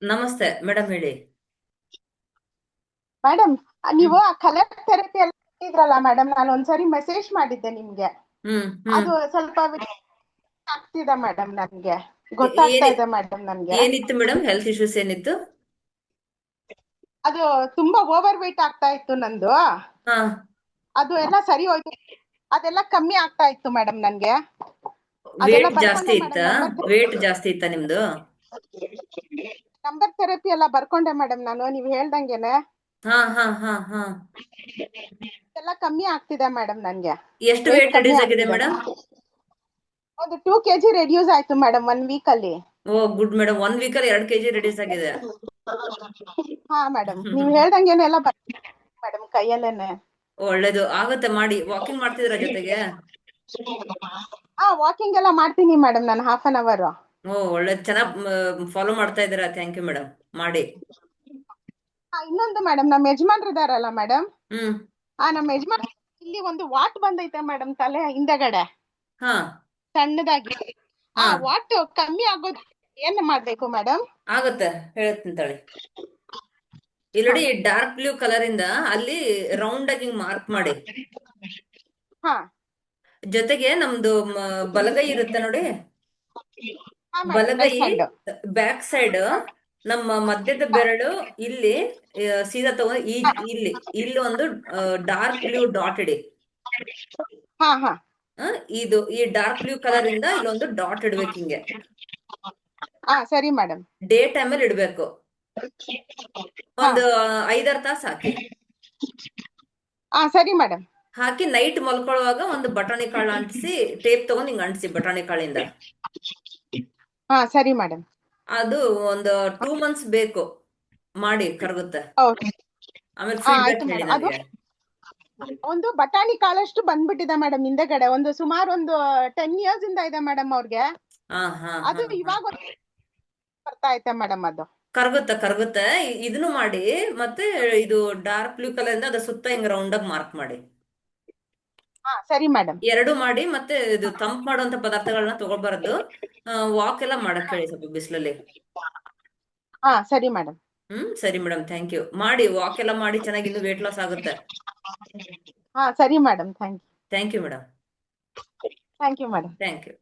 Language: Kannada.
ನಮಸ್ತೆ ಮೇಡಮ್, ಹೇಳಿ. ಮೇಡಮ್, ಹ್ಮ್ ನೀವು ಆ ಕಲರ್ ಥೆರಪಿ ಎಲ್ಲ ಇದ್ರಲ್ಲ ಮೇಡಮ್, ನಾನು ಒಂದ್ಸರಿ ಮೆಸೇಜ್ ಮಾಡಿದ್ದೆ ನಿಮ್ಗೆ. ಹ್ಮ್ ಹ್ಮ್ ಅದು ಸ್ವಲ್ಪ ಆಗ್ತಿದೆ ಮೇಡಮ್, ನನ್ಗೆ ಏ- ಗೊತ್ತಾಗ್ತಾ ಏನಿ ಇದೆ ಮೇಡಮ್ ನನ್ಗೆ. ಏನಿತ್ತು ಮೇಡಮ್? ಹೆಲ್ತ್ ಇಶ್ಯೂಸ್ ಏನಿತ್ತು? ಅದು ತುಂಬಾ ಓವರ್ ವೇಟ್ ಆಗ್ತಾ ಇತ್ತು ನಂದು. ಹಾ. ಅದು ಎಲ್ಲ ಸರಿ ಹೋಯ್ತು. ಅದೆಲ್ಲ ಕಮ್ಮಿ ಆಗ್ತಾ ಇತ್ತು ಮೇಡಮ್ ನನ್ಗೆ. ಅದೆಲ್ಲ ವೇಟ್ ಜಾಸ್ತಿ ಬರ್ಕೊಂಡೆ ಮೇಡಮ್, ಇತ್ತಾ? ವೇಟ್ ಜಾಸ್ತಿ ಇತ್ತಾ ನಿಮ್ದು? ನಂಬರ್ ಥೆರಪಿ ಎಲ್ಲ ಬರ್ಕೊಂಡೆ ಮೇಡಮ್ ನಾನು, ನೀವು ಹೇಳ್ದಂಗೆನೆ. ಹಾ ಹಾ ಹಾ ಹಾ. ಎಲ್ಲ ಕಮ್ಮಿ ಆಗ್ತಿದೆ ಮೇಡಮ್ ನನ್ಗೆ. ಎಷ್ಟು ವೇಟ್ ವೇಟ್ ಕಮ್ಮಿ ರೆಡ್ಯೂಸ್ ಆಗಿದೆ ಆಗ್ತಿದೆ. ಮೇಡಮ್? ಒಂದು 2 kg ರೆಡ್ಯೂಸ್ ಆಯ್ತು ಮೇಡಮ್ 1 ವೀಕ್ ಅಲ್ಲಿ. ಓ ಗುಡ್ ಮೇಡಮ್, 1 ವೀಕಲ್ಲಿ 2 kg ರೆಡ್ಯೂಸ್ ಆಗಿದೆ. ಹಾ ಮೇಡಮ್, ನೀವ್ ಹೇಳ್ದಂಗೆನೆ ಎಲ್ಲ ಮೇಡಮ್ ಕೈಯಲ್ಲೇನೆ. ಒಳ್ಳೇದು ಆಗುತ್ತೆ, ಮಾಡಿ. ವಾಕಿಂಗ್ ಮಾಡ್ತಿದ್ರ ಜೊತೆಗೆ? ಹಾ, ವಾಕಿಂಗ್ ಎಲ್ಲ ಮಾಡ್ತೀನಿ ಮೇಡಮ್ ನಾನು, ½ ಅವರ್. ಓ ಒಳ್ಳೇದು, ಚೆನ್ನಾಗಿ ಫಾಲೋ ಮಾಡ್ತಾ ಇದ್ದೀರಾ. Thank you madam. ಮಾಡಿ. ಇನ್ನೊಂದು ಮೇಡಮ್, ನಮ್ಮ ಯಜಮಾನ್ರು ಇದಾರಲ್ಲ ಮೇಡಮ್, ಹ್ಮ್. ನಮ್ಮ ಯಜಮಾನ್ ಇಲ್ಲಿ ಒಂದು ವಾಟ್ ಬಂದೈತೆ ಮೇಡಮ್ ತಲೆ ಹಿಂದೆಗಡೆ, ಹಾ ಸಣ್ಣದಾಗಿ. ಆ ಹಾ. ವಾಟ್ ಕಮ್ಮಿ ಆಗೋದು ಏನ್ ಮಾಡ್ಬೇಕು ಮೇಡಮ್? ಆಗುತ್ತೆ, ಹೇಳ್ತೀನಿ ತಾಳಿ. ಹಾ ಇಲ್ಲಡಿ, ಡಾರ್ಕ್ ಬ್ಲೂ ಕಲರ್ ಇಂದ ಅಲ್ಲಿ ರೌಂಡ್ ಆಗಿ ಮಾರ್ಕ್ ಮಾಡಿ. ಹಾ ಜೊತೆಗೆ ನಮ್ದು ಬಲಗೈ ಇರುತ್ತೆ ನೋಡಿ. ಹಾ ಮೇಡಮ್, ಬಲಗೈ ರೈಟ್ ಹ್ಯಾಂಡ್. ಬ್ಯಾಕ್ ಸೈಡ್, ನಮ್ಮ ಮಧ್ಯದ ಹಾ ಬೆರಳು ಇಲ್ಲಿ, ಸೀದಾ ತಗೊಂಡು ಇಲ್ಲಿ ಇಲ್ಲಿ ಒಂದು ಡಾರ್ಕ್ ಬ್ಲೂ ಡಾಟ್ ಇಡಿ. ಹಾ ಹಾ ಆ, ಇದು ಈ ಡಾರ್ಕ್ ಬ್ಲೂ ಕಲರ್ ಇಂದ ಇಲ್ಲೊಂದು ಡಾಟ್ ಇಡ್ಬೇಕು ಹಿಂಗೆ. ಹಾ ಸರಿ ಮೇಡಮ್. ಡೇ ಟೈಮಲ್ಲಿ ಇಡ್ಬೇಕು. ಹಾ ಒಂದು 5-6 ತಾಸು ಹಾಕಿ. ಹಾ ಸರಿ ಮೇಡಮ್. ಹಾಕಿ ನೈಟ್ ಮಲ್ಕೊಳ್ಳುವಾಗ ಒಂದು ಬಟಾಣಿ ಕಾಳು ಅಂಟಿಸಿ, ಟೇಪ್ ತಗೊಂಡು ಹಿಂಗೆ ಅಂಟಿಸಿ ಬಟಾಣಿ ಕಾಳಿಂದ. ಹಾ ಸರಿ ಮೇಡಮ್. ಅದು ಒಂದು 2 ಮಂತ್ಸ್ ಬೇಕು, ಮಾಡಿ ಕರಗುತ್ತೆ. ಓಕೆ. ಆಮೇಲೆ ಹಾ ಫೀಡ್ಬ್ಯಾಕ್ ಆಯ್ತು ಹೇಳಿ ಮೇಡಮ್. ಅದು ನನಗೆ. ಒಂದು ಬಟಾಣಿ ಕಾಳಷ್ಟು ಬಂದ್ಬಿಟ್ಟಿದೆ ಮೇಡಮ್ ಹಿಂದೆಗಡೆ, ಒಂದು ಸುಮಾರು ಒಂದು 10 years ಇಂದ ಇದೆ ಮೇಡಮ್ ಅವ್ರಿಗೆ. ಹಾ ಹಾ ಹಾ ಅದು ಹಾ. ಇವಾಗ ಬರ್ತಾ ಐತೆ ಮೇಡಮ್ ಅದು. ಕರಗುತ್ತೆ ಕರಗುತ್ತೆ. ಇದನ್ನು ಮಾಡಿ. ಮತ್ತೆ ಇದು ಡಾರ್ಕ್ ಬ್ಲೂ ಕಲರ್ ಇಂದ ಅದ್ರ ಸುತ್ತ ಹಿಂಗ್ ರೌಂಡ್ ಆಗಿ ಮಾರ್ಕ್ ಮಾಡಿ. ಹಾ ಸರಿ ಮೇಡಮ್. ಎರಡು ಮಾಡಿ. ಮತ್ತೆ ಇದು ತಂಪ್ ಮಾಡುವಂತ ಪದಾರ್ಥಗಳನ್ನ ತಗೊಳ್ಬಾರ್ದು. ವಾಕ್ ಎಲ್ಲ ಮಾಡಕ್ ಹೇಳಿ ಸ್ವಲ್ಪ ಬಿಸಿಲಲ್ಲಿ. ಹಾ ಸರಿ ಮೇಡಮ್. ಸರಿ ಮೇಡಮ್, ಥ್ಯಾಂಕ್ ಯು. ಮಾಡಿ, ವಾಕ್ ಎಲ್ಲ ಮಾಡಿ, ಚೆನ್ನಾಗಿ ಇನ್ನೂ ವೇಟ್ ಲಾಸ್ ಆಗುತ್ತೆ. ಹಾ ಸರಿ madam, thank thank you madam. You. Thank you madam. Thank you.